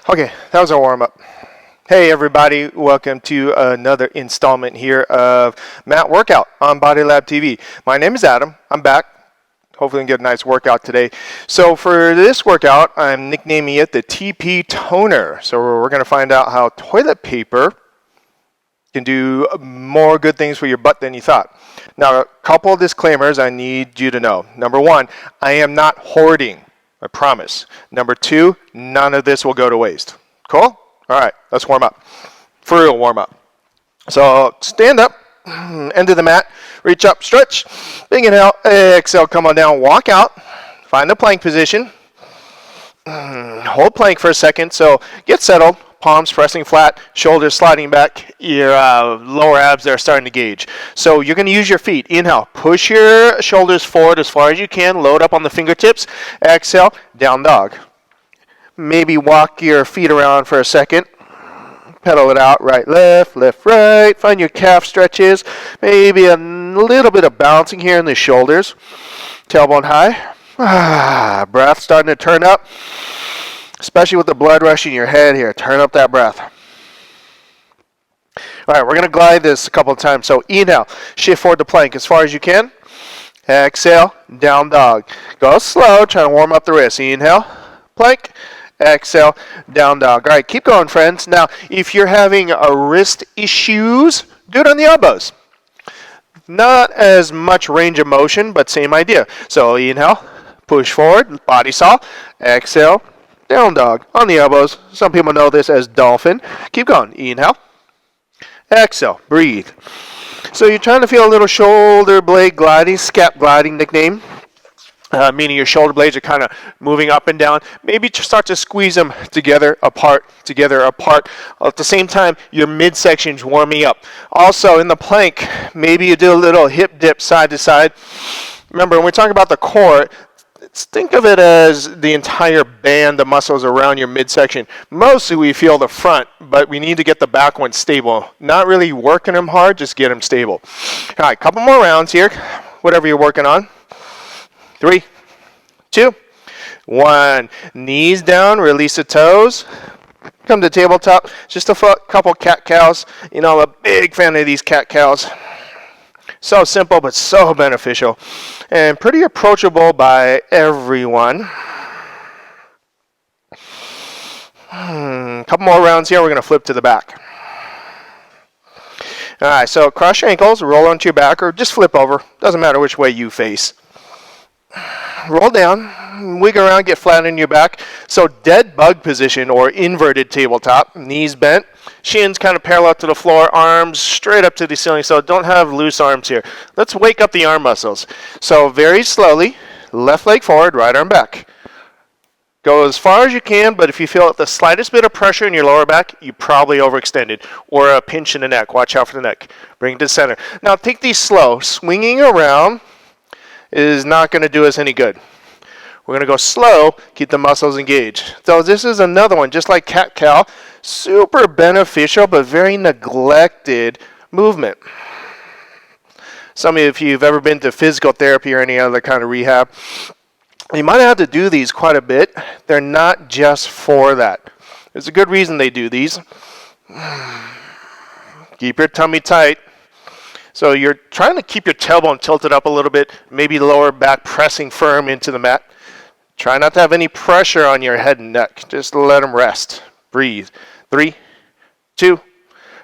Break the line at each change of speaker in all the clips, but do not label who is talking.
Okay, that was our warm-up. Hey everybody, welcome to another installment here of Mat Workout on Body Lab TV. My name is Adam. I'm back. Hopefully we can get a nice workout today. So for this workout, I'm nicknaming it the TP Toner. So we're going to find out how toilet paper can do more good things for your butt than you thought. Now, a couple of disclaimers I need you to know. Number one, I am not hoarding. I promise. Number two, none of this will go to waste. Cool? All right, let's warm up. For real warm up. So stand up, end of the mat, reach up, stretch, big inhale, exhale, come on down, walk out, find the plank position, hold plank for a second, so get settled, palms pressing flat, shoulders sliding back, your lower abs are starting to gauge. So you're going to use your feet. Inhale, push your shoulders forward as far as you can, load up on the fingertips, exhale, down dog. Maybe walk your feet around for a second. Pedal it out, right, left, right. Find your calf stretches. Maybe a little bit of bouncing here in the shoulders. Tailbone high. Breath starting to turn up, especially with the blood rushing your head here. Turn up that breath. All right, we're going to glide this a couple of times. So inhale, shift forward to plank as far as you can. Exhale, down dog. Go slow, try to warm up the wrist. Inhale, plank. Exhale, down dog. All right, keep going, friends. Now, if you're having wrist issues, do it on the elbows. Not as much range of motion, but same idea. So inhale, push forward, body saw. Exhale, down dog on the elbows. Some people know this as dolphin. Keep going. Inhale, exhale, breathe. So you're trying to feel a little shoulder blade gliding, scap gliding nickname. Meaning your shoulder blades are kind of moving up and down. Maybe just start to squeeze them together, apart. At the same time, your midsection's warming up. Also, in the plank, maybe you do a little hip dip side to side. Remember, when we're talking about the core, think of it as the entire band of muscles around your midsection. Mostly we feel the front, but we need to get the back one stable. Not really working them hard, just get them stable. All right, couple more rounds here, whatever you're working on. 3, 2, 1. Knees down, release the toes. Come to tabletop. Just a couple cat cows. You know, I'm a big fan of these cat cows. So simple, but so beneficial. And pretty approachable by everyone. Couple more rounds here. We're going to flip to the back. All right, so cross your ankles, roll onto your back, or just flip over. Doesn't matter which way you face. Roll down, wiggle around, get flat on your back. So dead bug position or inverted tabletop, knees bent, shins kind of parallel to the floor, arms straight up to the ceiling. So don't have loose arms here. Let's wake up the arm muscles. So very slowly, left leg forward, right arm back. Go as far as you can, but if you feel the slightest bit of pressure in your lower back, you probably overextended, or a pinch in the neck. Watch out for the neck. Bring it to the center. Now take these slow, swinging around is not going to do us any good. We're going to go slow, keep the muscles engaged. So this is another one, just like cat-cow, super beneficial but very neglected movement. Some of you, if you've ever been to physical therapy or any other kind of rehab, you might have to do these quite a bit. They're not just for that. There's a good reason they do these. Keep your tummy tight. So you're trying to keep your tailbone tilted up a little bit, maybe the lower back pressing firm into the mat. Try not to have any pressure on your head and neck. Just let them rest. Breathe. 3, 2,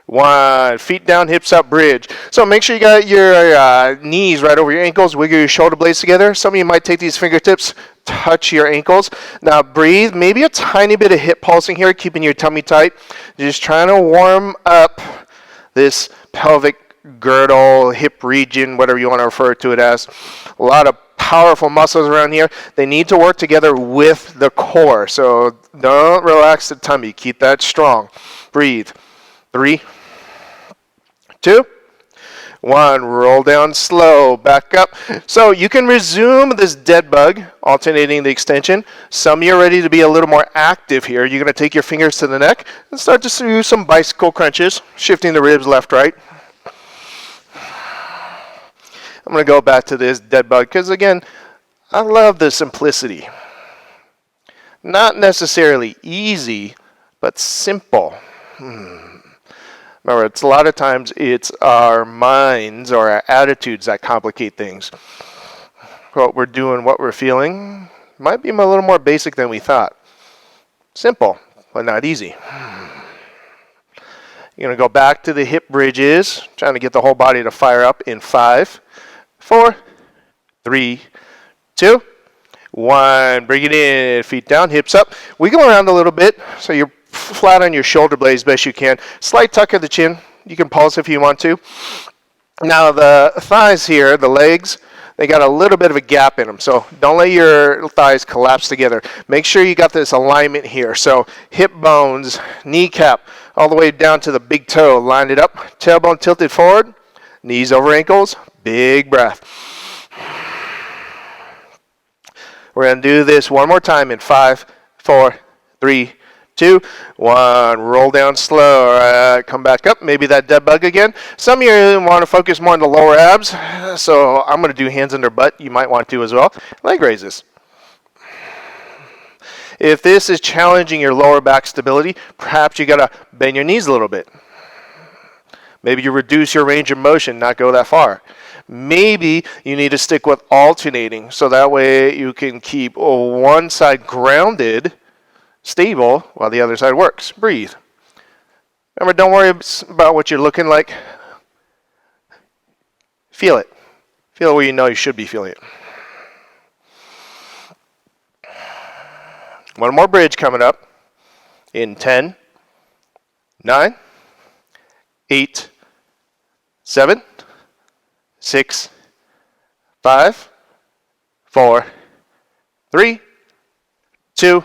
1. Feet down, hips up, bridge. So make sure you got your knees right over your ankles. Wiggle your shoulder blades together. Some of you might take these fingertips, touch your ankles. Now breathe. Maybe a tiny bit of hip pulsing here, keeping your tummy tight. Just trying to warm up this pelvic girdle, hip region, whatever you want to refer to it as. A lot of powerful muscles around here. They need to work together with the core. So don't relax the tummy. Keep that strong. Breathe. 3, 2, 1. Roll down slow. Back up. So you can resume this dead bug, alternating the extension. Some of you are ready to be a little more active here. You're going to take your fingers to the neck and start to do some bicycle crunches, shifting the ribs left, right. I'm going to go back to this dead bug because, again, I love the simplicity. Not necessarily easy, but simple. Remember, it's a lot of times it's our minds or our attitudes that complicate things. What we're doing, what we're feeling, might be a little more basic than we thought. Simple, but not easy. You're going to go back to the hip bridges, trying to get the whole body to fire up in 5, 4, 3, 2, 1. Bring it in, feet down, hips up. Wiggle around a little bit so you're flat on your shoulder blades best you can. Slight tuck of the chin. You can pulse if you want to. Now the thighs here, the legs, they got a little bit of a gap in them. So don't let your thighs collapse together. Make sure you got this alignment here. So hip bones, kneecap, all the way down to the big toe. Line it up. Tailbone tilted forward. Knees over ankles. Big breath. We're going to do this one more time in 5, 4, 3, 2, 1. Roll down slow. All right, come back up. Maybe that dead bug again. Some of you want to focus more on the lower abs, so I'm going to do hands under butt. You might want to as well. Leg raises. If this is challenging your lower back stability, perhaps you got to bend your knees a little bit. Maybe you reduce your range of motion, not go that far. Maybe you need to stick with alternating, so that way you can keep one side grounded, stable, while the other side works. Breathe. Remember, don't worry about what you're looking like. Feel it. Feel it where you know you should be feeling it. One more bridge coming up in 10, 9, 8, 7, 6, 5, 4, 3, 2,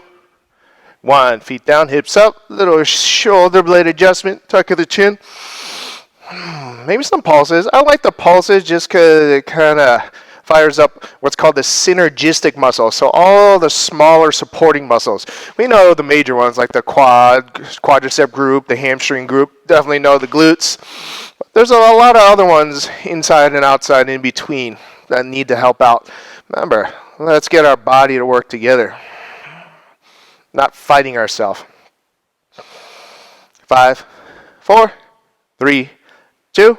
1. Feet down, hips up. Little shoulder blade adjustment. Tuck of the chin. Maybe some pulses. I like the pulses just because it kind of fires up what's called the synergistic muscle. So all the smaller supporting muscles. We know the major ones like the quadricep group, the hamstring group. Definitely know the glutes. But there's a lot of other ones inside and outside in between that need to help out. Remember, let's get our body to work together. Not fighting ourselves. 5, 4, 3, 2,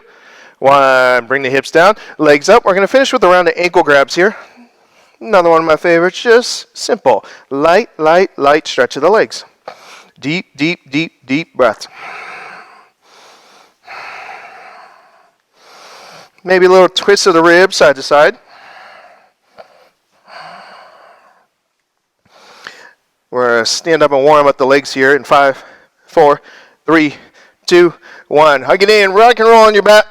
1. Bring the hips down, legs up. We're going to finish with a round of ankle grabs here. Another one of my favorites, just simple. Light stretch of the legs. Deep, deep, deep, deep breaths. Maybe a little twist of the ribs side to side. We're going to stand up and warm up the legs here in 5, 4, 3, 2, 1. Hug it in, rock and roll on your back.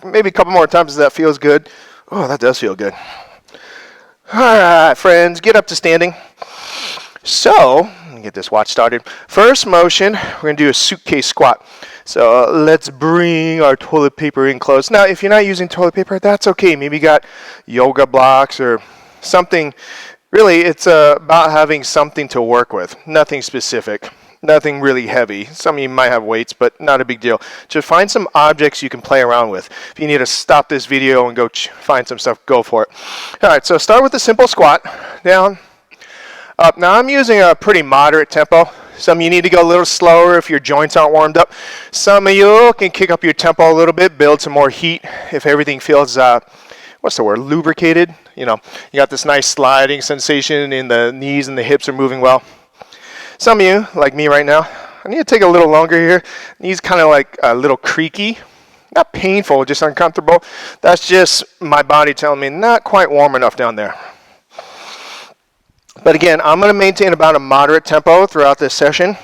Maybe a couple more times if that feels good. Oh, that does feel good. All right, friends, get up to standing. So, let me get this watch started. First motion, we're going to do a suitcase squat. So let's bring our toilet paper in close. Now, if you're not using toilet paper, that's okay. Maybe you got yoga blocks or something. Really, it's about having something to work with. Nothing specific. Nothing really heavy. Some of you might have weights, but not a big deal. Just find some objects you can play around with. If you need to stop this video and go find some stuff, go for it. All right, so start with a simple squat. Down, up. Now, I'm using a pretty moderate tempo. Some of you need to go a little slower if your joints aren't warmed up. Some of you can kick up your tempo a little bit, build some more heat if everything feels, what's the word, lubricated. You know, you got this nice sliding sensation in the knees and the hips are moving well. Some of you, like me right now, I need to take a little longer here. Knees kind of like a little creaky. Not painful, just uncomfortable. That's just my body telling me not quite warm enough down there. But again, I'm going to maintain about a moderate tempo throughout this session.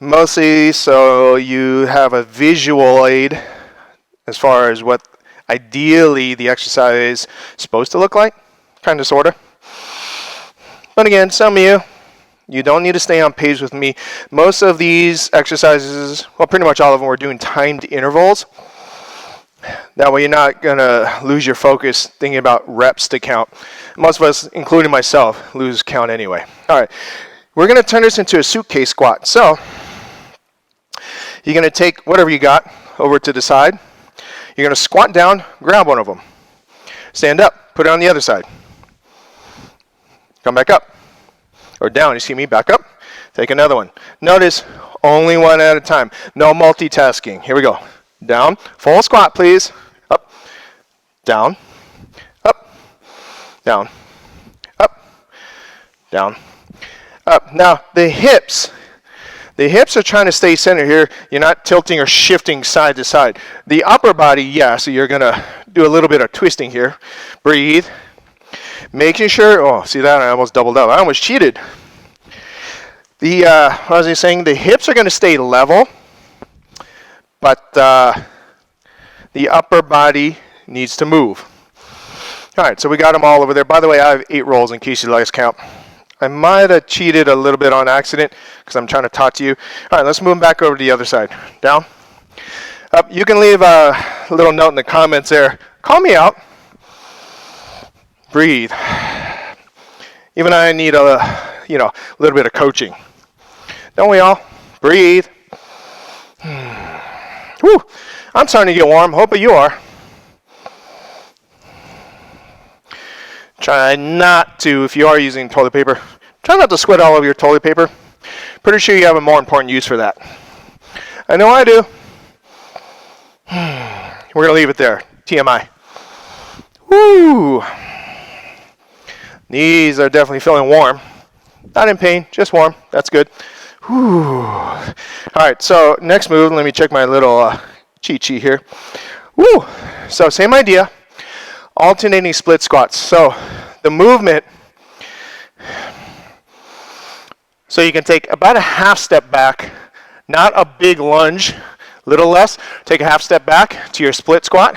Mostly so you have a visual aid as far as what ideally the exercise is supposed to look like. Kind of, sort of. But again, some of you don't need to stay on page with me. Most of these exercises, well, pretty much all of them, we're doing timed intervals. That way you're not going to lose your focus thinking about reps to count. Most of us, including myself, lose count anyway. All right, we're going to turn this into a suitcase squat. So you're going to take whatever you got over to the side. You're going to squat down, grab one of them. Stand up, put it on the other side. Come back up. Or down, back up.
Take another one. Notice, only one at a time. No multitasking. Here we go. Down. Full squat, please. Up. Down. Up. Down. Up. Down. Up. Now, the hips are trying to stay centered here. You're not tilting or shifting side to side. The upper body, yeah, so you're going to do a little bit of twisting here. Breathe. Making sure, oh, see that? I almost doubled up. I almost cheated. What was I saying? The hips are going to stay level, but the upper body needs to move. All right, so we got them all over there. By the way, I have 8 rolls in case you like count. I might have cheated a little bit on accident because I'm trying to talk to you. All right, let's move them back over to the other side. Down. Up. You can leave a little note in the comments there. Call me out. Breathe. Even I need a little bit of coaching. Don't we all? Breathe. Whew. I'm starting to get warm. Hope you are. Try not to, if you are using toilet paper, try not to sweat all over your toilet paper. Pretty sure you have a more important use for that. I know I do. We're going to leave it there. TMI. Woo! Knees are definitely feeling warm. Not in pain, just warm. That's good. Whew. All right, so next move, let me check my little cheat sheet here. Woo! So same idea, alternating split squats. So the movement, so you can take about a half step back, not a big lunge, little less. Take a half step back to your split squat,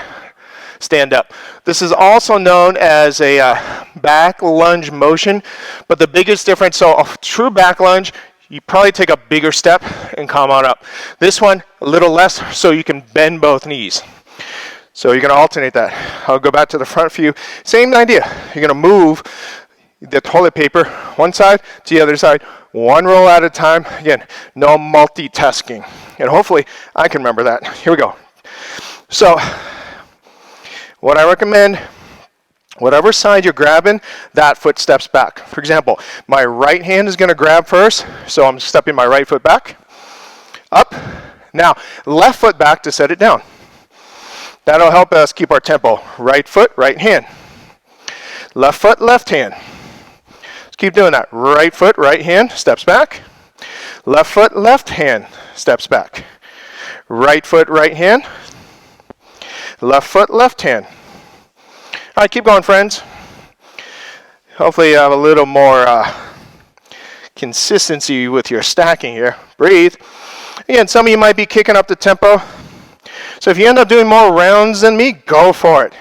stand up. This is also known as a back lunge motion, but the biggest difference, so a true back lunge, you probably take a bigger step and come on up. This one, a little less, so you can bend both knees. So you're going to alternate that. I'll go back to the front for you. Same idea. You're going to move the toilet paper one side to the other side, one roll at a time. Again, no multitasking. And hopefully I can remember that. Here we go. So what I recommend, whatever side you're grabbing, that foot steps back. For example, my right hand is going to grab first, so I'm stepping my right foot back, up. Now, left foot back to set it down. That'll help us keep our tempo. Right foot, right hand. Left foot, left hand. Let's keep doing that. Right foot, right hand, steps back. Left foot, left hand, steps back. Right foot, right hand. Left foot, left hand. All right, keep going, friends. Hopefully you have a little more consistency with your stacking here. Breathe. Again, some of you might be kicking up the tempo. So if you end up doing more rounds than me, go for it.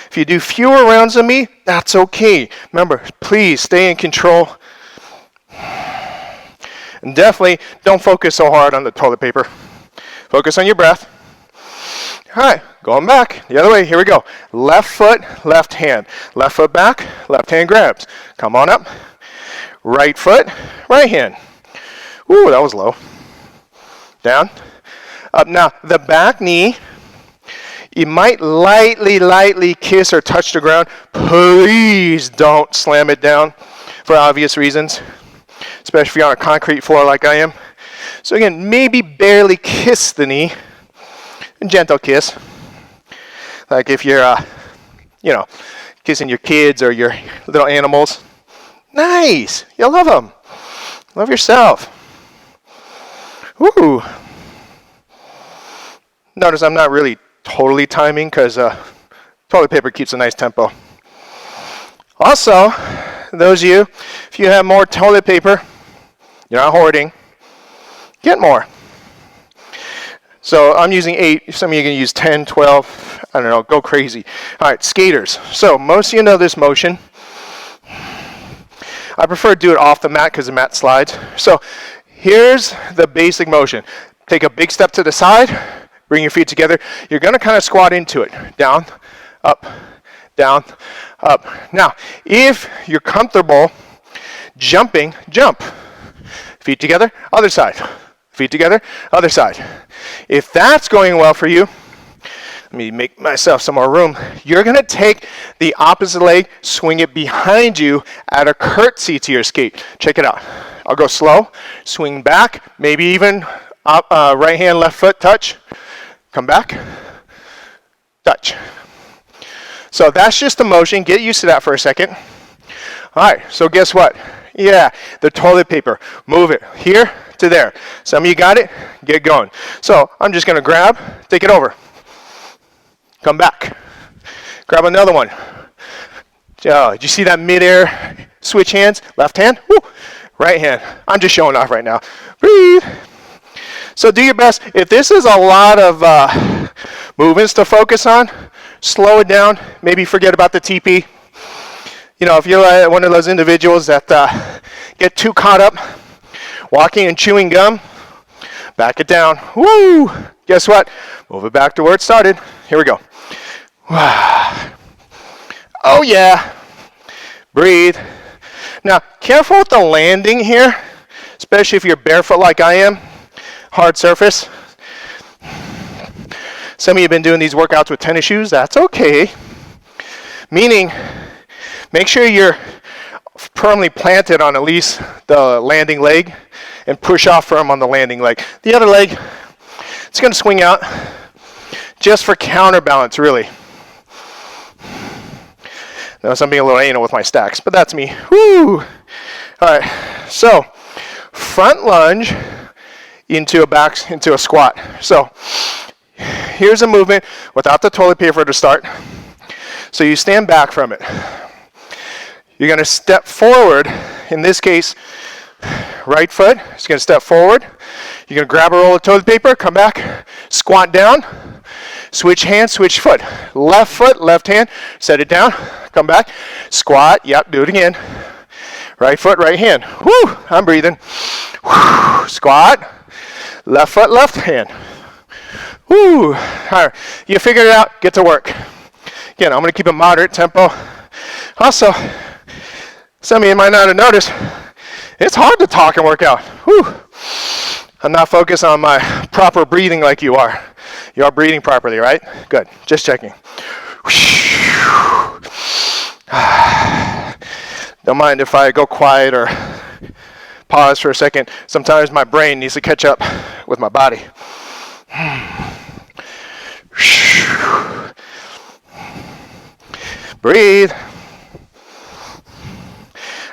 If you do fewer rounds than me, that's okay. Remember, please stay in control. And definitely don't focus so hard on the toilet paper. Focus on your breath. All right, going back the other way. Here we go. Left foot, left hand. Left foot back, left hand grabs. Come on up. Right foot, right hand. Ooh, that was low. Down. Up. Now, the back knee, you might lightly kiss or touch the ground. Please don't slam it down for obvious reasons, especially if you're on a concrete floor like I am. So again, maybe barely kiss the knee. A gentle kiss, like if you're, kissing your kids or your little animals. Nice, you love them. Love yourself. Woo. Notice I'm not really totally timing because toilet paper keeps a nice tempo. Also, those of you, if you have more toilet paper, you're not hoarding, get more. So I'm using 8. Some of you can use 10, 12. I don't know. Go crazy. All right, skaters. So most of you know this motion. I prefer to do it off the mat because the mat slides. So here's the basic motion. Take a big step to the side. Bring your feet together. You're going to kind of squat into it. Down, up, down, up. Now, if you're comfortable jumping, jump. Feet together, other side. Feet together, other side. If that's going well for you, Let me make myself some more room. You're going to take the opposite leg, swing it behind you, add a curtsy to your skate. Check it out. I'll go slow, swing back, maybe even right hand, left foot, touch. Come back, touch. So that's just the motion. Get used to that for a second. All right, so guess what? Yeah, the toilet paper. Move it here to there. Some of you got it, get going. So I'm just gonna grab, take it over. Come back. Grab another one. Did you see that midair switch hands? Left hand, woo. Right hand. I'm just showing off right now. Breathe. So do your best. If this is a lot of movements to focus on, slow it down. Maybe forget about the TP. You know, if you're one of those individuals that get too caught up walking and chewing gum, back it down. Woo! Guess what? Move it back to where it started. Here we go. Oh yeah. Breathe. Now, careful with the landing here, especially if you're barefoot like I am. Hard surface. Some of you have been doing these workouts with tennis shoes. That's okay. Meaning, make sure you're firmly planted on at least the landing leg and push off firm on the landing leg. The other leg, it's going to swing out just for counterbalance, really. Notice I'm being a little anal with my stacks, but that's me. Woo! All right, so front lunge into a squat. So here's a movement without the toilet paper to start. So you stand back from it. You're going to step forward. In this case, right foot is going to step forward. You're going to grab a roll of toilet paper, come back, squat down, switch hand, switch foot. Left foot, left hand, set it down, come back, squat, yep, do it again. Right foot, right hand. Woo, I'm breathing. Woo, squat, left foot, left hand. Woo, all right, you figured it out, get to work. Again, I'm going to keep a moderate tempo. Also, some of you might not have noticed, it's hard to talk and work out. Whew. I'm not focused on my proper breathing like you are. You are breathing properly, right? Good. Just checking. Don't mind if I go quiet or pause for a second. Sometimes my brain needs to catch up with my body. Breathe.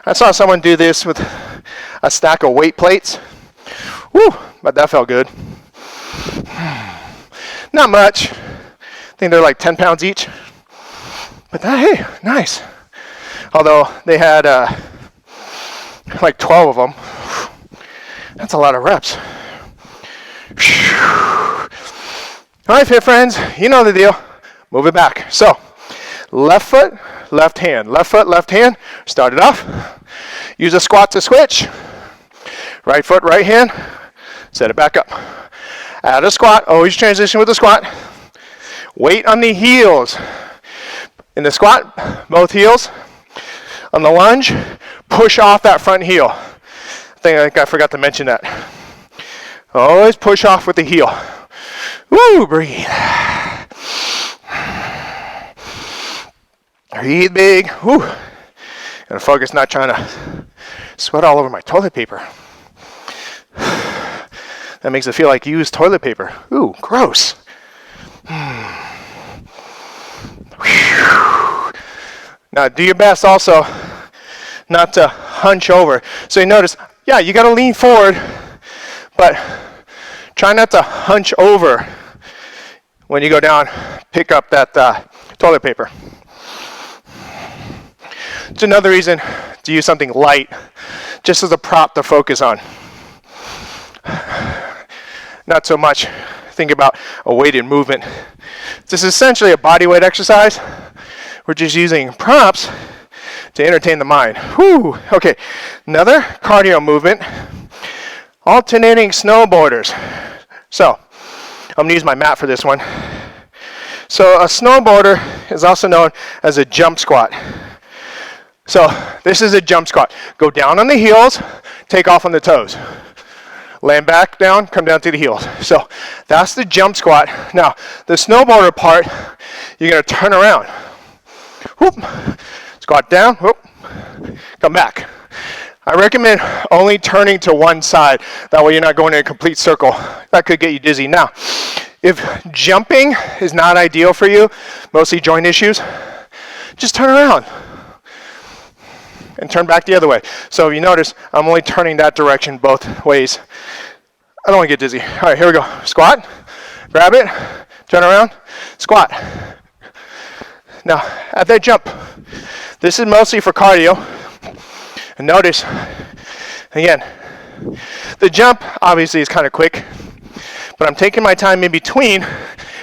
I saw someone do this with a stack of weight plates. Woo, but that felt good. Not much. I think they're like 10 pounds each. But that, hey, nice. Although they had like 12 of them. That's a lot of reps. All right, fit friends, you know the deal. Move it back. So, left foot, left hand. Left foot, left hand. Start it off. Use a squat to switch. Right foot, right hand. Set it back up. Add a squat. Always transition with the squat. Weight on the heels. In the squat, both heels. On the lunge, push off that front heel. I think I forgot to mention that. Always push off with the heel. Woo, breathe. Breathe big. Woo. Gotta focus, not trying to sweat all over my toilet paper. That makes it feel like used toilet paper. Ooh, gross. Now, do your best also not to hunch over. So you notice, yeah, you gotta lean forward, but try not to hunch over when you go down, pick up that toilet paper. It's another reason to use something light, just as a prop to focus on. Not so much think about a weighted movement. This is essentially a body weight exercise. We're just using props to entertain the mind. Whew. Okay, another cardio movement. Alternating snowboarders. So, I'm going to use my mat for this one. So, a snowboarder is also known as a jump squat. So, this is a jump squat. Go down on the heels, take off on the toes. Land back down, come down to the heels. So that's the jump squat. Now, the snowboarder part, you're gonna turn around. Whoop, squat down, whoop, come back. I recommend only turning to one side. That way you're not going in a complete circle. That could get you dizzy. Now, if jumping is not ideal for you, mostly joint issues, just turn around and turn back the other way. So if you notice, I'm only turning that direction both ways. I don't want to get dizzy. All right, here we go. Squat, grab it, turn around, squat. Now, at that jump, this is mostly for cardio. And notice, again, the jump obviously is kind of quick, but I'm taking my time in between,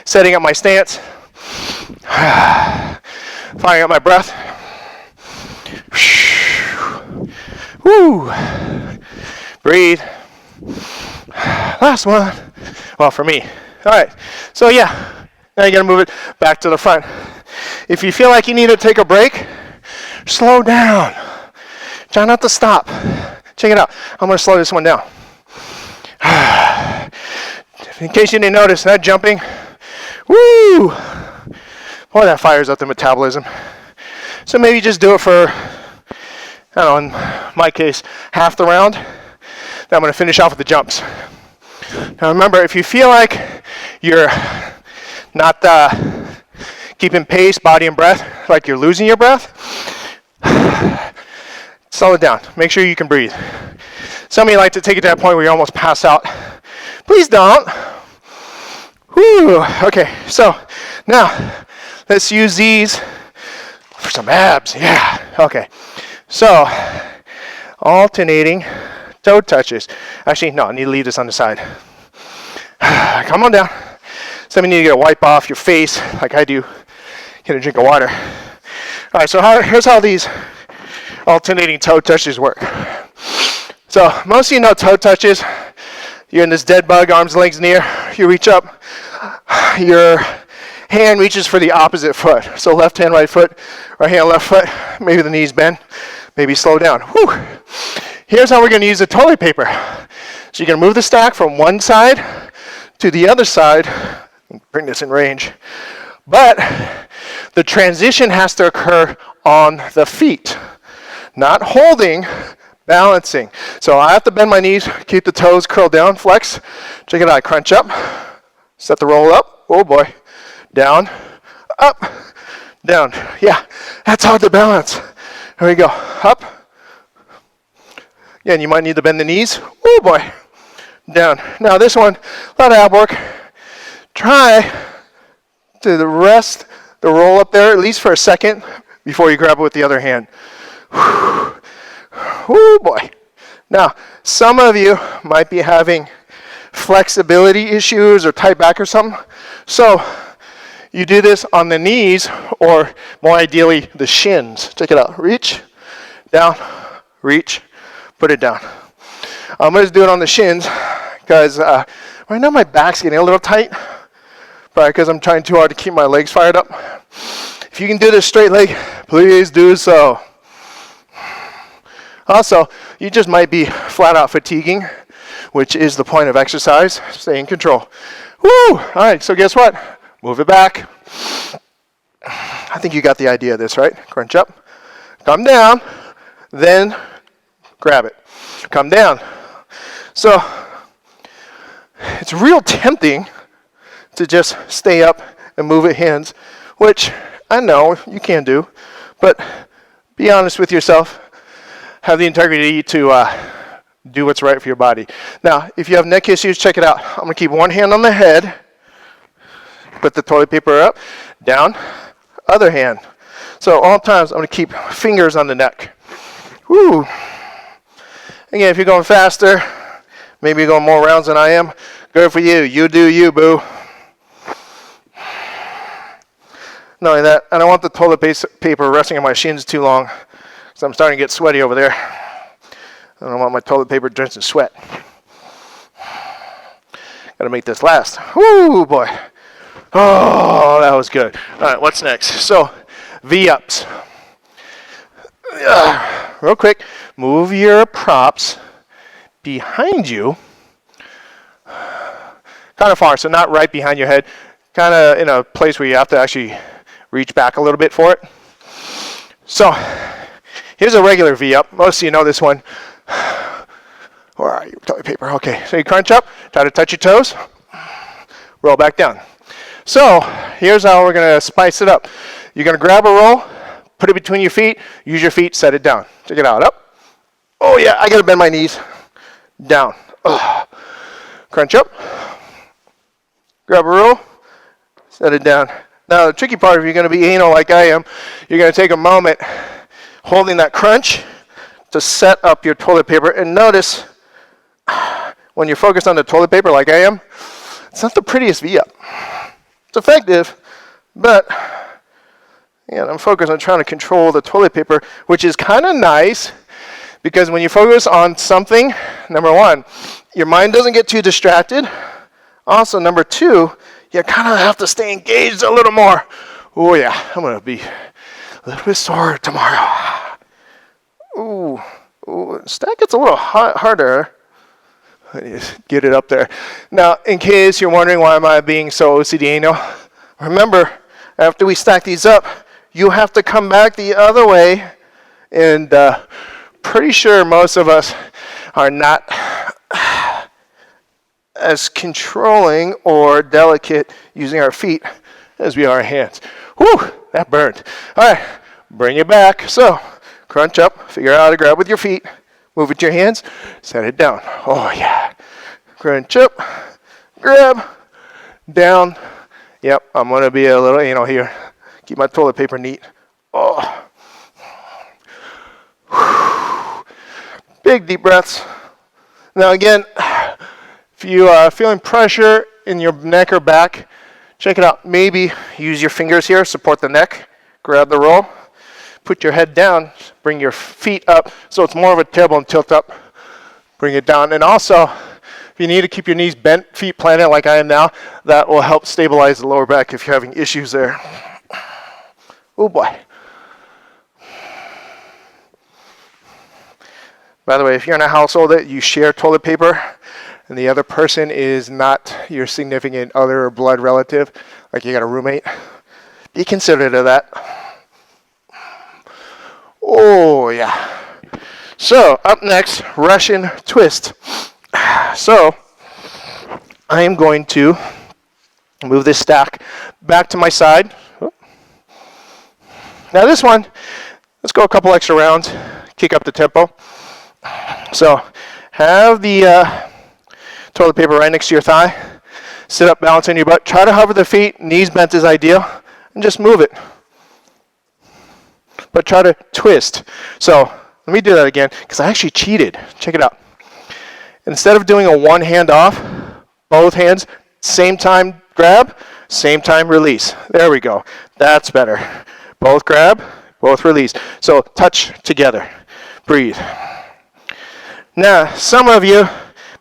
setting up my stance, firing up my breath. Woo. Breathe. Last one. Well, for me. All right. So yeah, now you gotta move it back to the front. If you feel like you need to take a break, slow down. Try not to stop. Check it out. I'm gonna slow this one down. In case you didn't notice, that jumping, woo! Boy, that fires up the metabolism. So maybe just do it for, I don't know, in my case, half the round. Then I'm gonna finish off with the jumps. Now remember, if you feel like you're not keeping pace, body and breath, like you're losing your breath, slow it down. Make sure you can breathe. Some of you like to take it to that point where you almost pass out. Please don't. Whew. Okay, so now let's use these for some abs. Yeah, okay. So alternating toe touches. Actually, no, I need to leave this on the side. Come on down. Some of you need to get a wipe off your face like I do. Get a drink of water. All right, so here's how these alternating toe touches work. So most of you know toe touches. You're in this dead bug, arms, legs in the air. You reach up. Your hand reaches for the opposite foot. So left hand, right foot, right hand, left foot. Maybe the knees bend. Maybe slow down. Whew. Here's how we're going to use the toilet paper. So you're going to move the stack from one side to the other side. Bring this in range. But the transition has to occur on the feet. Not holding, balancing. So I have to bend my knees, keep the toes curled down, flex. Check it out, crunch up. Set the roll up. Oh boy. Down, up, down. Yeah, that's hard to balance. Here we go. Up. Again, you might need to bend the knees. Oh boy. Down. Now this one, a lot of ab work. Try to rest the roll up there at least for a second before you grab it with the other hand. Oh boy. Now, some of you might be having flexibility issues or tight back or something. So you do this on the knees or more ideally the shins. Check it out. Reach, down, reach, put it down. I'm going to do it on the shins because right now my back's getting a little tight. Probably because I'm trying too hard to keep my legs fired up. If you can do this straight leg, please do so. Also, you just might be flat out fatiguing, which is the point of exercise. Stay in control. Woo! All right, so guess what? Move it back. I think you got the idea of this, right? Crunch up, come down, then grab it. Come down. So it's real tempting to just stay up and move it hands, which I know you can do, but be honest with yourself. Have the integrity to do what's right for your body. Now, if you have neck issues, check it out. I'm going to keep one hand on the head, put the toilet paper up, down, other hand. So all times, I'm going to keep fingers on the neck. Woo. Again, if you're going faster, maybe you're going more rounds than I am, good for you. You do you, boo. Not only that, I don't want the toilet paper resting on my shins too long, because I'm starting to get sweaty over there. I don't want my toilet paper drenched in sweat. Got to make this last. Woo, boy. Oh, that was good. All right, what's next? So, V-ups. Real quick, move your props behind you kind of far, so not right behind your head, kind of in a place where you have to actually reach back a little bit for it. So here's a regular V-up. Most of you know this one. Where are you? Toilet paper. Okay, so you crunch up, try to touch your toes, roll back down. So here's how we're going to spice it up. You're going to grab a roll, put it between your feet, use your feet, set it down. Check it out. Up. Oh yeah, I got to bend my knees. Down. Ugh. Crunch up. Grab a roll, set it down. Now the tricky part, if you're going to be anal like I am, you're going to take a moment holding that crunch to set up your toilet paper. And notice when you're focused on the toilet paper like I am, it's not the prettiest V-up. It's effective, but I'm focused on trying to control the toilet paper, which is kind of nice because when you focus on something, number one, your mind doesn't get too distracted. Also, number two, you kind of have to stay engaged a little more. Oh yeah, I'm going to be a little bit sore tomorrow. Ooh, stack gets a little harder. Get it up there. Now, in case you're wondering why am I being so OCD anal, remember, after we stack these up, you have to come back the other way. And pretty sure most of us are not as controlling or delicate using our feet as we are our hands. Whew, that burned. All right, bring it back. So, crunch up, figure out how to grab with your feet, move with your hands, set it down. Oh yeah. Crunch up, grab, down. Yep, I'm going to be a little anal here. Keep my toilet paper neat. Oh. Big deep breaths. Now again, if you are feeling pressure in your neck or back, check it out. Maybe use your fingers here, support the neck, grab the roll, put your head down, bring your feet up so it's more of a tailbone tilt up. Bring it down. And also, if you need to keep your knees bent, feet planted like I am now, that will help stabilize the lower back if you're having issues there. Oh boy. By the way, if you're in a household that you share toilet paper and the other person is not your significant other or blood relative, like you got a roommate, be considerate of that. Oh yeah. So up next, Russian twist. So I am going to move this stack back to my side. Now this one, let's go a couple extra rounds, kick up the tempo. So have the toilet paper right next to your thigh. Sit up, balance on your butt. Try to hover the feet, knees bent is ideal, and just move it. But try to twist. So let me do that again, because I actually cheated. Check it out. Instead of doing a one hand off, both hands, same time grab, same time release. There we go. That's better. Both grab, both release. So touch together. Breathe. Now, some of you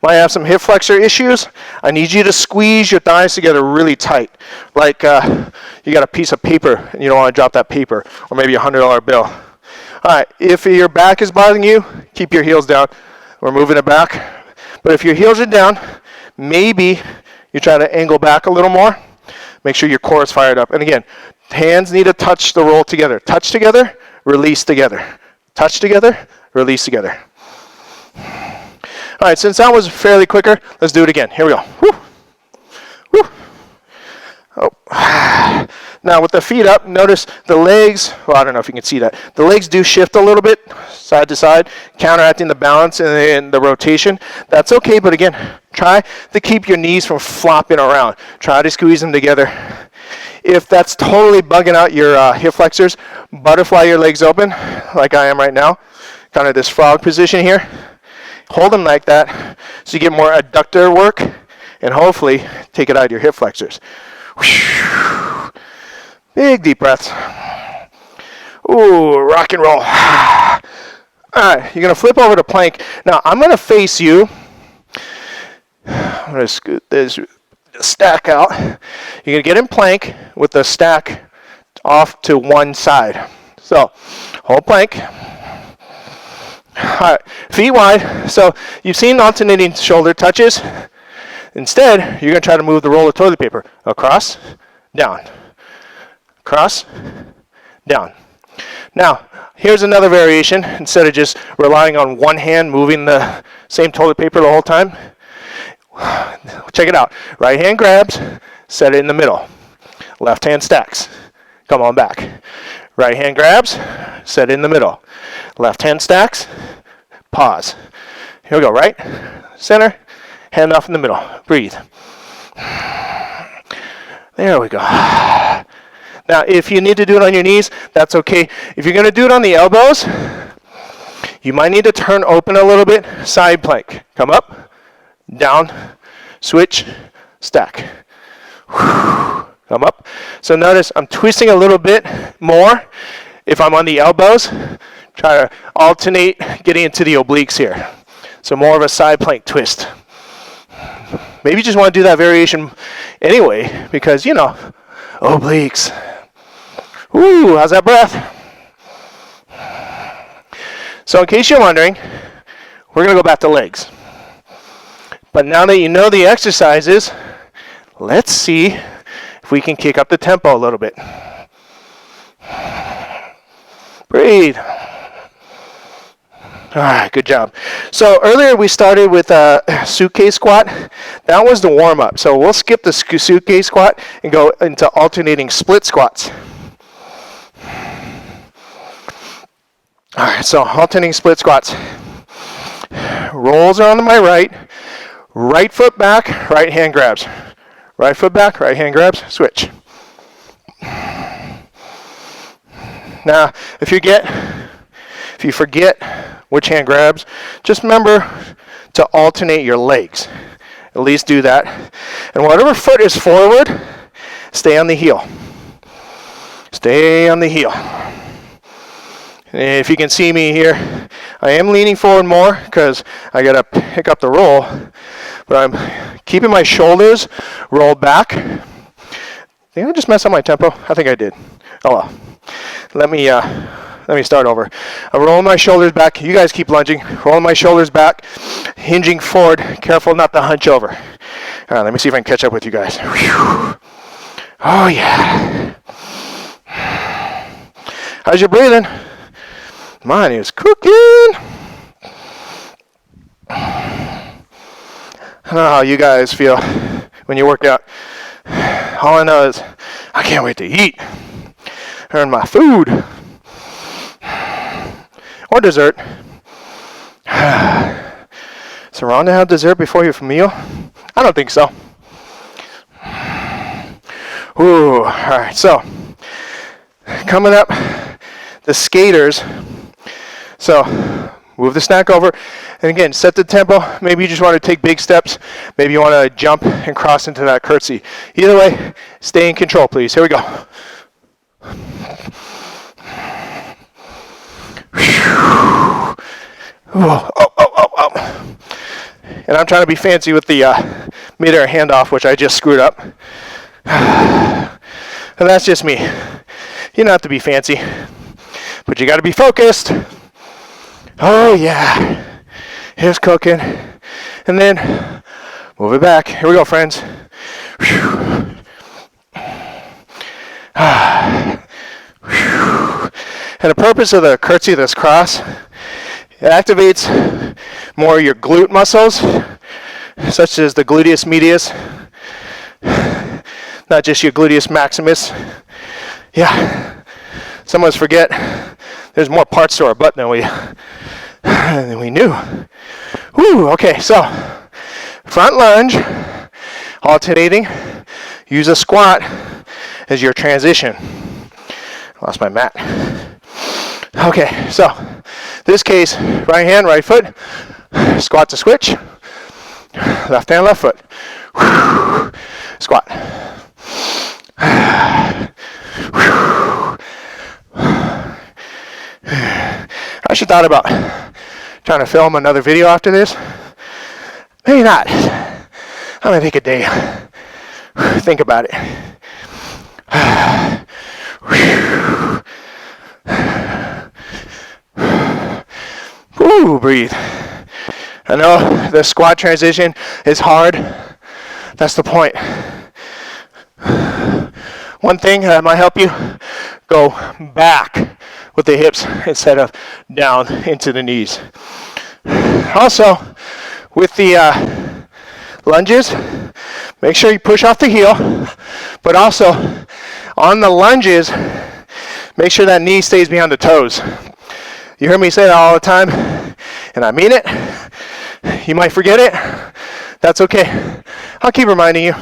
might have some hip flexor issues. I need you to squeeze your thighs together really tight. Like you got a piece of paper and you don't want to drop that paper, or maybe $100 bill. All right, if your back is bothering you, keep your heels down. We're moving it back. But if your heels are down, maybe you try to angle back a little more. Make sure your core is fired up. And again, hands need to touch the roll together. Touch together, release together. Touch together, release together. All right, since that was fairly quicker, let's do it again. Here we go. Woo. Woo. Oh. Now with the feet up, notice the legs, well, I don't know if you can see that. The legs do shift a little bit side to side, counteracting the balance and the rotation. That's okay, but again, try to keep your knees from flopping around. Try to squeeze them together. If that's totally bugging out your hip flexors, butterfly your legs open, like I am right now. Kind of this frog position here. Hold them like that so you get more adductor work and hopefully take it out of your hip flexors. Big deep breaths. Ooh, rock and roll. All right, you're going to flip over to plank. Now, I'm going to face you. I'm going to scoot this stack out. You're going to get in plank with the stack off to one side. So, hold plank. All right, feet wide. So, you've seen alternating shoulder touches. Instead, you're going to try to move the roll of toilet paper across, down, across, down. Now, here's another variation. Instead of just relying on one hand moving the same toilet paper the whole time, check it out. Right hand grabs, set it in the middle. Left hand stacks. Come on back. Right hand grabs, set it in the middle. Left hand stacks, pause. Here we go, right, center, hand off in the middle. Breathe. There we go. Now, if you need to do it on your knees, that's okay. If you're going to do it on the elbows, you might need to turn open a little bit. Side plank. Come up, down, switch, stack. Come up. So notice I'm twisting a little bit more if I'm on the elbows. Try to alternate getting into the obliques here. So more of a side plank twist. Maybe you just want to do that variation anyway because, you know, obliques. Ooh, how's that breath? So in case you're wondering, we're going to go back to legs. But now that you know the exercises, let's see if we can kick up the tempo a little bit. Breathe. All right, good job. So earlier we started with a suitcase squat. That was the warm-up. So we'll skip the suitcase squat and go into alternating split squats. All right, so alternating split squats. Rolls are on my right. Right foot back, right hand grabs. Right foot back, right hand grabs, switch. Now, if you forget which hand grabs, just remember to alternate your legs. At least do that. And whatever foot is forward, stay on the heel. Stay on the heel. If you can see me here, I am leaning forward more because I got to pick up the roll, but I'm keeping my shoulders rolled back. Did I just mess up my tempo? I think I did. Oh well. Let me start over. I'm rolling my shoulders back. You guys keep lunging. Rolling my shoulders back, hinging forward. Careful not to hunch over. All right, let me see if I can catch up with you guys. Whew. Oh yeah. How's your breathing? Mine is cooking. I don't know how you guys feel when you work out. All I know is I can't wait to eat. Earn my food. Or dessert. Is it wrong to have dessert before your meal? I don't think so. Ooh, all right, so coming up, the skaters. So move the snack over, and again, set the tempo. Maybe you just want to take big steps. Maybe you want to jump and cross into that curtsy. Either way, stay in control, please. Here we go. Oh. And I'm trying to be fancy with the mid-air handoff, which I just screwed up. And that's just me. You don't have to be fancy, but you got to be focused. Oh yeah, here's cooking. And then move it back. Here we go, friends. And the purpose of the curtsy, this cross, it activates more of your glute muscles, such as the gluteus medius, not just your gluteus maximus. Yeah, some of us forget there's more parts to our butt than we knew. Woo, okay, so front lunge, alternating, use a squat as your transition. Lost my mat. Okay, so this case, right hand, right foot, squat to switch, left hand, left foot, squat. I should thought about trying to film another video after this. Maybe not. I'm gonna take a day. Think about it. Ooh, breathe. I know the squat transition is hard, That's the point. One thing that might help you, go back with the hips instead of down into the knees. Also, with the lunges, make sure you push off the heel, but also on the lunges, make sure that knee stays behind the toes. You hear me say that all the time, and I mean it. You might forget it. That's okay. I'll keep reminding you.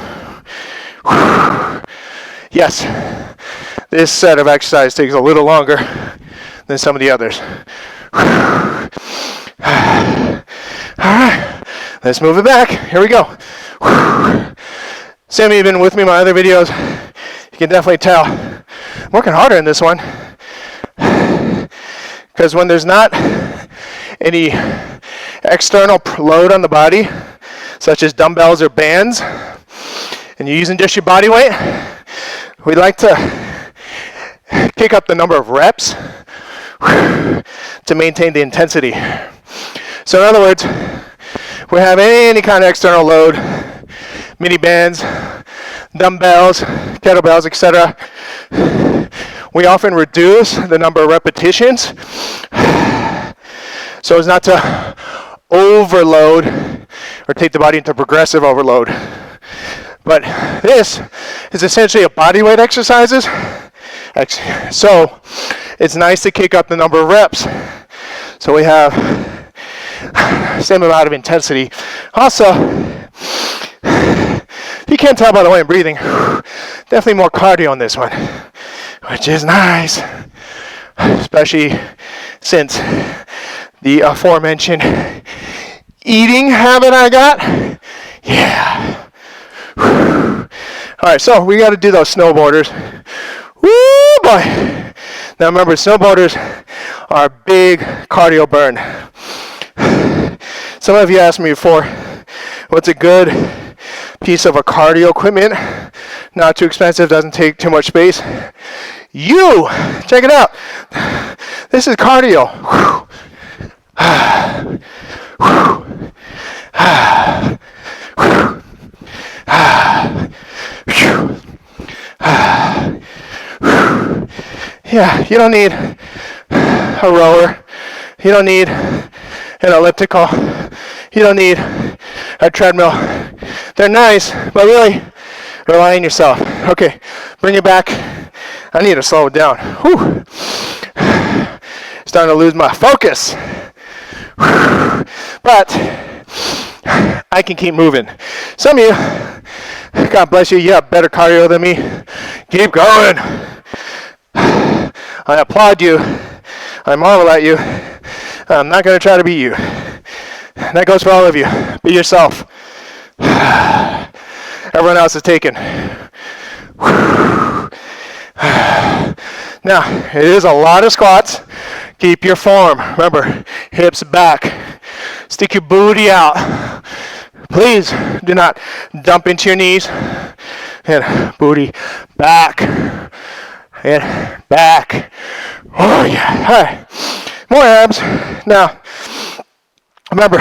Yes, this set of exercise takes a little longer than some of the others. All right, let's move it back. Here we go. Some of you have been with me in my other videos. You can definitely tell I'm working harder in this one, because when there's not any external load on the body, such as dumbbells or bands, and you're using just your body weight, we like to kick up the number of reps to maintain the intensity. So in other words, we have any kind of external load, mini bands, dumbbells, kettlebells, etc. We often reduce the number of repetitions so as not to overload or take the body into progressive overload. But this is essentially a body weight exercises. So it's nice to kick up the number of reps so we have same amount of intensity. Also, you can't tell by the way I'm breathing, definitely more cardio on this one, which is nice, especially since the aforementioned eating habit I got. Yeah. All right, so we got to do those snowboarders. Woo, boy. Now remember, snowboarders are a big cardio burn. Some of you asked me before, what's a good piece of a cardio equipment? Not too expensive, doesn't take too much space. Check it out. This is cardio. Yeah, you don't need a rower. You don't need an elliptical. You don't need a treadmill. They're nice, but really rely on yourself. Okay, bring it back. I need to slow it down. Whew. Starting to lose my focus. But I can keep moving. Some of you, God bless you, you have better cardio than me. Keep going. I applaud you. I marvel at you. I'm not going to try to be you. That goes for all of you. Be yourself. Everyone else is taken. Now, it is a lot of squats. Keep your form. Remember, hips back. Stick your booty out. Please do not dump into your knees. And booty back. And back. Oh, yeah. All right. More abs. Now, remember,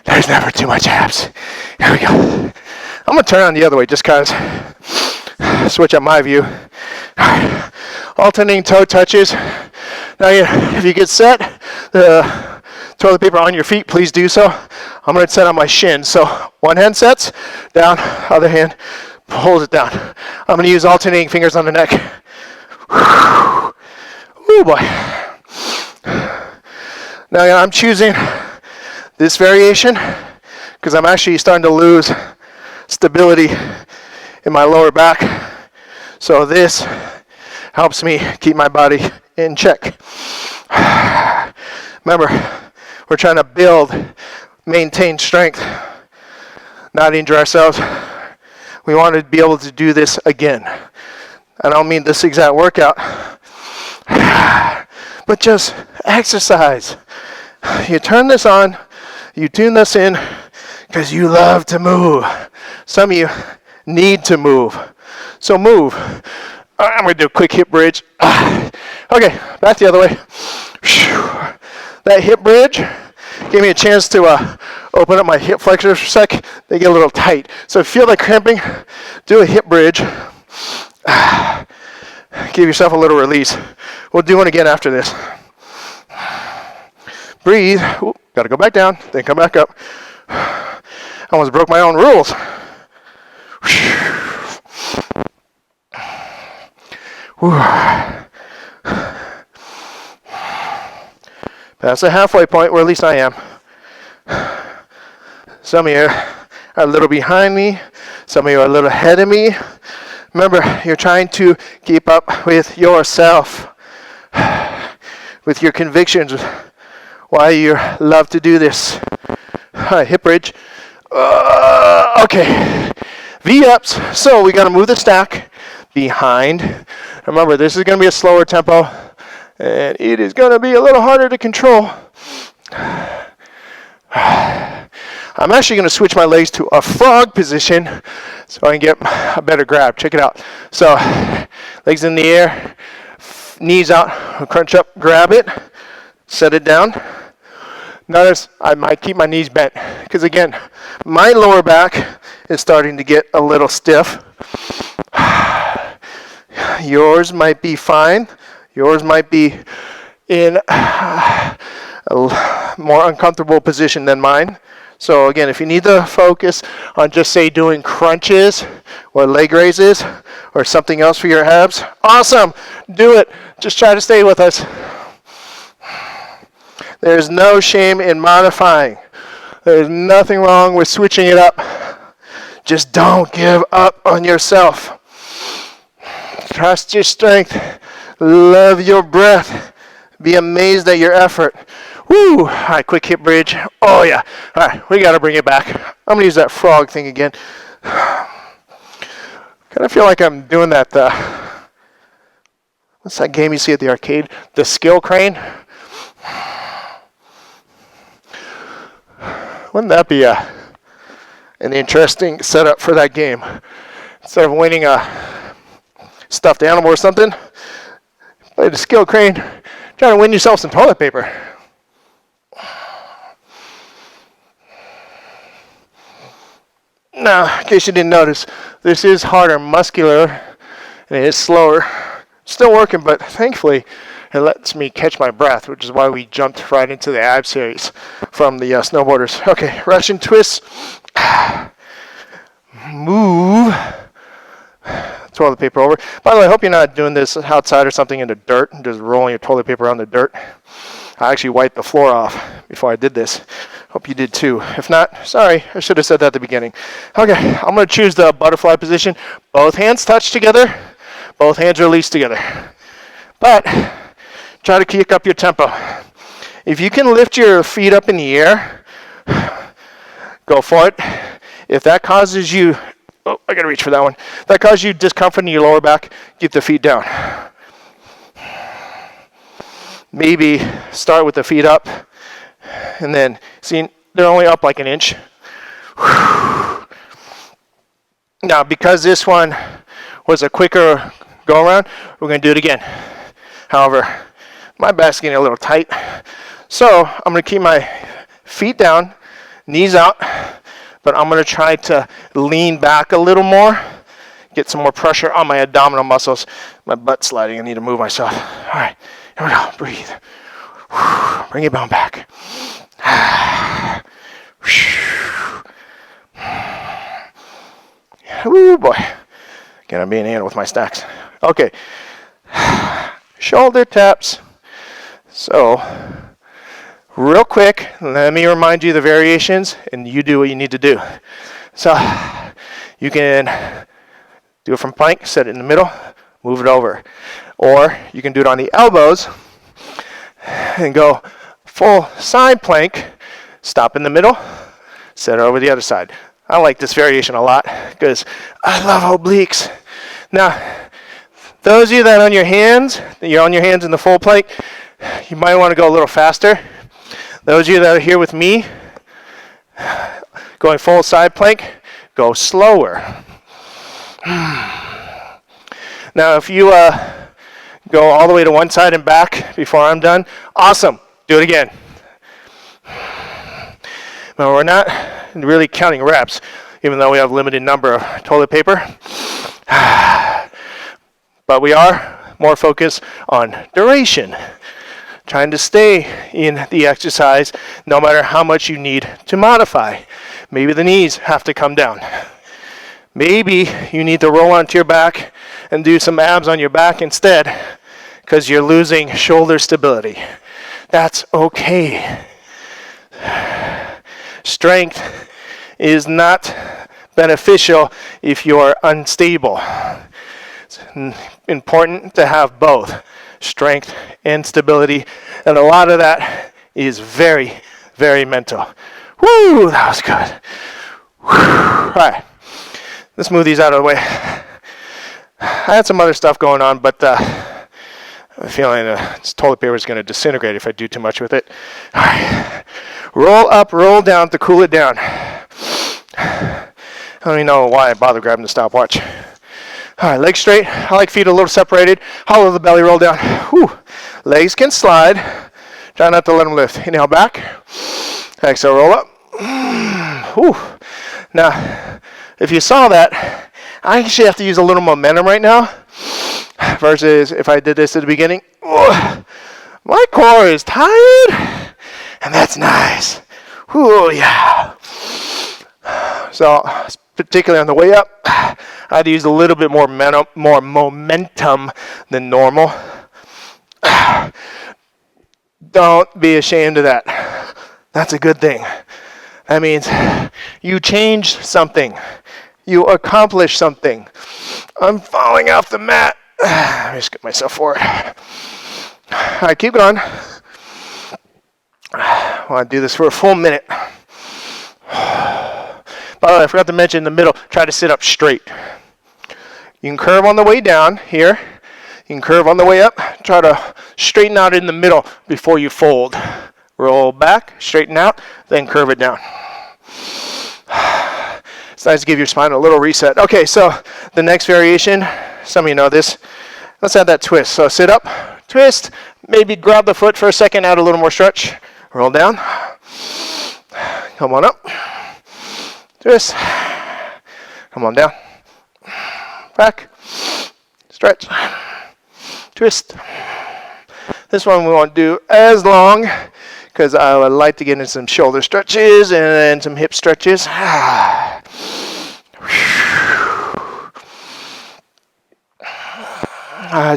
there's never too much abs. Here we go. I'm going to turn on the other way just because. Switch up my view. All right. Alternating toe touches. Now, if you get set, the toilet paper on your feet, please do so. I'm going to set on my shin. So one hand sets down, other hand pulls it down. I'm going to use alternating fingers on the neck. Oh boy. Now I'm choosing this variation because I'm actually starting to lose stability in my lower back. So this helps me keep my body in check. Remember, we're trying to build, maintain strength, not injure ourselves. We want to be able to do this again. I don't mean this exact workout, but just exercise. You turn this on, you tune this in because you love to move. Some of you need to move. So move. I'm going to do a quick hip bridge. Okay, back the other way. That hip bridge Give me a chance to open up my hip flexors for a sec. They get a little tight. So if you feel like cramping, do a hip bridge. Give yourself a little release. We'll do one again after this. Breathe. Ooh, gotta go back down, then come back up. I almost broke my own rules. That's the halfway point, or at least I am. Some of you are a little behind me. Some of you are a little ahead of me. Remember, you're trying to keep up with yourself, with your convictions, why you love to do this. All right, hip bridge. Okay, V-ups. So we got to move the stack behind. Remember, this is going to be a slower tempo, and it is going to be a little harder to control. I'm actually going to switch my legs to a frog position so I can get a better grab. Check it out. So, legs in the air, knees out, crunch up, grab it, set it down. Notice I might keep my knees bent because, again, my lower back is starting to get a little stiff. Yours might be fine. Yours might be in a more uncomfortable position than mine. So again, if you need to focus on just say doing crunches or leg raises or something else for your abs, awesome, do it. Just try to stay with us. There's no shame in modifying. There's nothing wrong with switching it up. Just don't give up on yourself. Trust your strength. Love your breath. Be amazed at your effort. Woo! All right, quick hip bridge. Oh, yeah. All right, we got to bring it back. I'm going to use that frog thing again. Kind of feel like I'm doing that, what's that game you see at the arcade? The skill crane? Wouldn't that be an interesting setup for that game? Instead of winning a stuffed animal or something, play the skill crane, trying to win yourself some toilet paper. Now, in case you didn't notice, this is harder, muscular, and it is slower. Still working, but thankfully, it lets me catch my breath, which is why we jumped right into the ab series from the snowboarders. Okay, Russian twist. Move. Toilet paper over. By the way, I hope you're not doing this outside or something in the dirt, just rolling your toilet paper on the dirt. I actually wiped the floor off before I did this. Hope you did too. If not, sorry, I should have said that at the beginning. Okay, I'm going to choose the butterfly position. Both hands touch together. Both hands release together. But try to kick up your tempo. If you can lift your feet up in the air, go for it. If that causes you, oh, I got to reach for that one. If that causes you discomfort in your lower back, keep the feet down. Maybe start with the feet up, and then, see, they're only up like an inch. Now, because this one was a quicker go around, we're going to do it again. However, my back's getting a little tight, so I'm going to keep my feet down, knees out, but I'm going to try to lean back a little more, get some more pressure on my abdominal muscles. My butt's sliding. I need to move myself. All right. Here we go. Breathe. Bring it down back. Woo, boy. Again, I'm being in with my stacks. Okay. Shoulder taps. So, real quick, let me remind you the variations, and you do what you need to do. So, you can do it from plank, set it in the middle, move it over. Or you can do it on the elbows and go full side plank, stop in the middle, set it over the other side. I like this variation a lot because I love obliques. Now, those of you that are on your hands, you're on your hands in the full plank, you might want to go a little faster. Those of you that are here with me, going full side plank, go slower. Now, if you go all the way to one side and back before I'm done, awesome. Do it again. Now we're not really counting reps, even though we have a limited number of toilet paper. But we are more focused on duration, trying to stay in the exercise no matter how much you need to modify. Maybe the knees have to come down. Maybe you need to roll onto your back and do some abs on your back instead because you're losing shoulder stability. That's okay. Strength is not beneficial if you're unstable. It's important to have both strength and stability, and a lot of that is very, very mental. Woo, that was good. Whew. All right, let's move these out of the way. I had some other stuff going on, but I'm feeling this toilet paper is going to disintegrate if I do too much with it. All right, roll up, roll down to cool it down. I don't even know why I bother grabbing the stopwatch. All right, legs straight. I like feet a little separated. Hollow the belly, roll down. Whew. Legs can slide. Try not to let them lift. Inhale back. Exhale, roll up. Whew. Now, if you saw that, I actually have to use a little momentum right now versus if I did this at the beginning. Ooh, my core is tired, and that's nice. Ooh, yeah. So, particularly on the way up, I had to use a little bit more momentum than normal. Don't be ashamed of that. That's a good thing. That means you changed something. You accomplished something. I'm falling off the mat. Let me just get myself forward. All right, keep going. I want to do this for a full minute. By the way, I forgot to mention in the middle, try to sit up straight. You can curve on the way down here. You can curve on the way up. Try to straighten out in the middle before you fold. Roll back, straighten out, then curve it down. It's nice to give your spine a little reset. Okay, so the next variation, some of you know this. Let's add that twist. So sit up, twist, maybe grab the foot for a second, add a little more stretch. Roll down. Come on up. Twist. Come on down. Back. Stretch. Twist. This one we won't do as long because I would like to get into some shoulder stretches and then some hip stretches.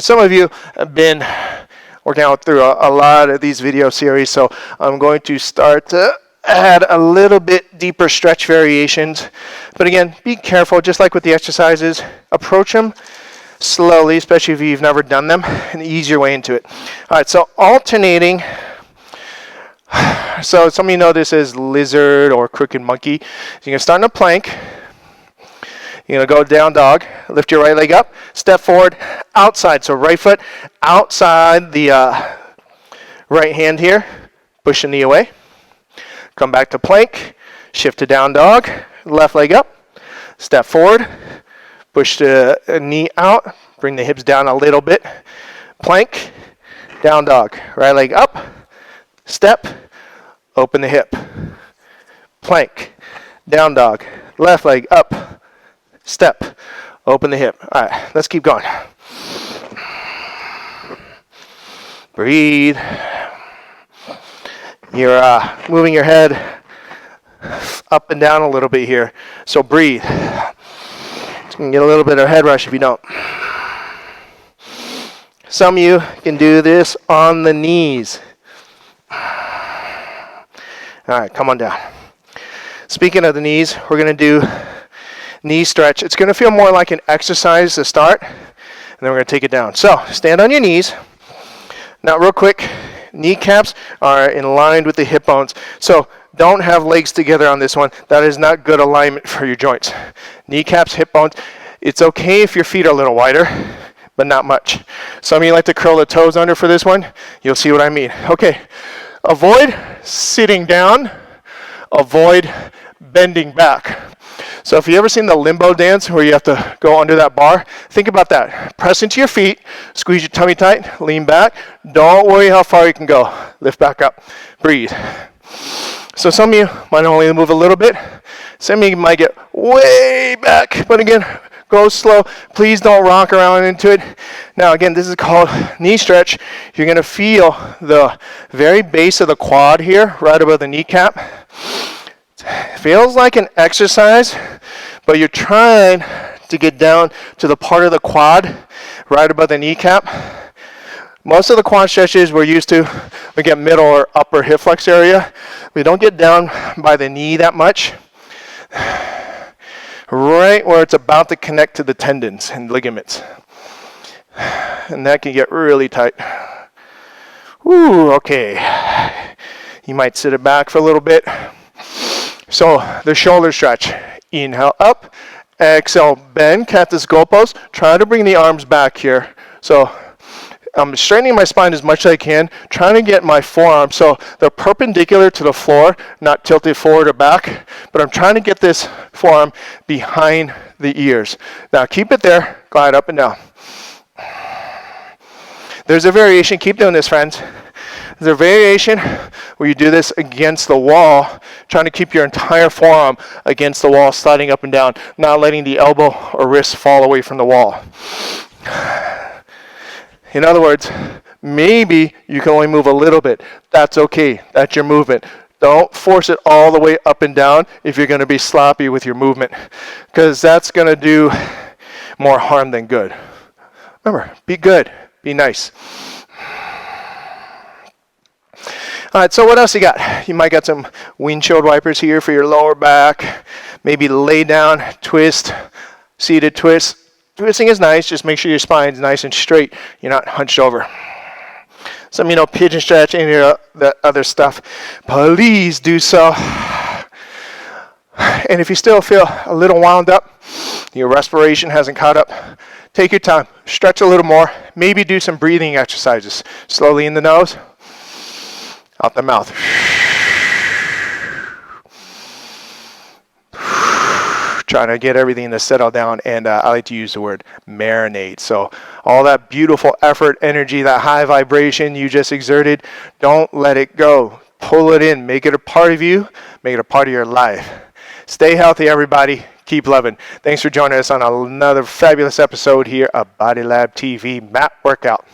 Some of you have been working out through a lot of these video series, so I'm going to start to add a little bit deeper stretch variations. But again, be careful, just like with the exercises. Approach them slowly, especially if you've never done them, and ease your way into it. All right, so alternating. So some of you know this as lizard or crooked monkey. So you're going to start in a plank. You're going to go down dog. Lift your right leg up. Step forward, outside. So right foot outside the right hand here. Push the knee away. Come back to plank. Shift to down dog. Left leg up. Step forward. Push the knee out. Bring the hips down a little bit. Plank. Down dog. Right leg up. Step. Open the hip. Plank. Down dog. Left leg up. Step. Open the hip. All right, let's keep going. Breathe. You're moving your head up and down a little bit here, so breathe. You can get a little bit of head rush if you don't. Some of you can do this on the knees. All right, come on down. Speaking of the knees, we're going to do knee stretch. It's going to feel more like an exercise to start, and then we're going to take it down. So stand on your knees. Now real quick, kneecaps are in line with the hip bones. So don't have legs together on this one. That is not good alignment for your joints. Kneecaps, hip bones. It's okay if your feet are a little wider, but not much. Some of you like to curl the toes under for this one. You'll see what I mean. Okay, avoid sitting down. Avoid bending back. So if you've ever seen the limbo dance where you have to go under that bar, think about that. Press into your feet, squeeze your tummy tight, lean back. Don't worry how far you can go. Lift back up. Breathe. So some of you might only move a little bit. Some of you might get way back. But again, go slow. Please don't rock around into it. Now again, this is called knee stretch. You're going to feel the very base of the quad here, right above the kneecap. It feels like an exercise, but you're trying to get down to the part of the quad right above the kneecap. Most of the quad stretches we're used to, we get middle or upper hip flex area. We don't get down by the knee that much. Right where it's about to connect to the tendons and ligaments. And that can get really tight. Ooh, okay. You might sit it back for a little bit. So the shoulder stretch. Inhale up, exhale, bend, cactus goal pose. Try to bring the arms back here. So I'm straightening my spine as much as I can, trying to get my forearms so they're perpendicular to the floor, not tilted forward or back, but I'm trying to get this forearm behind the ears. Now keep it there, glide up and down. There's a variation, keep doing this, friends. There's a variation where you do this against the wall, trying to keep your entire forearm against the wall, sliding up and down, not letting the elbow or wrist fall away from the wall. In other words, maybe you can only move a little bit. That's okay. That's your movement. Don't force it all the way up and down if you're going to be sloppy with your movement, because that's going to do more harm than good. Remember, be good. Be nice. All right, so what else you got? You might got some windshield wipers here for your lower back. Maybe lay down, twist, seated twist. Twisting is nice, just make sure your spine's nice and straight. You're not hunched over. Some, pigeon stretch, any of the other stuff, please do so. And if you still feel a little wound up, your respiration hasn't caught up, take your time, stretch a little more, maybe do some breathing exercises. Slowly in the nose, out the mouth. Trying to get everything to settle down, and I like to use the word marinate. So all that beautiful effort, energy, that high vibration you just exerted, don't let it go. Pull it in, make it a part of you, make it a part of your life. Stay healthy, everybody. Keep loving. Thanks for joining us on another fabulous episode here of Body Lab TV Mat Workout.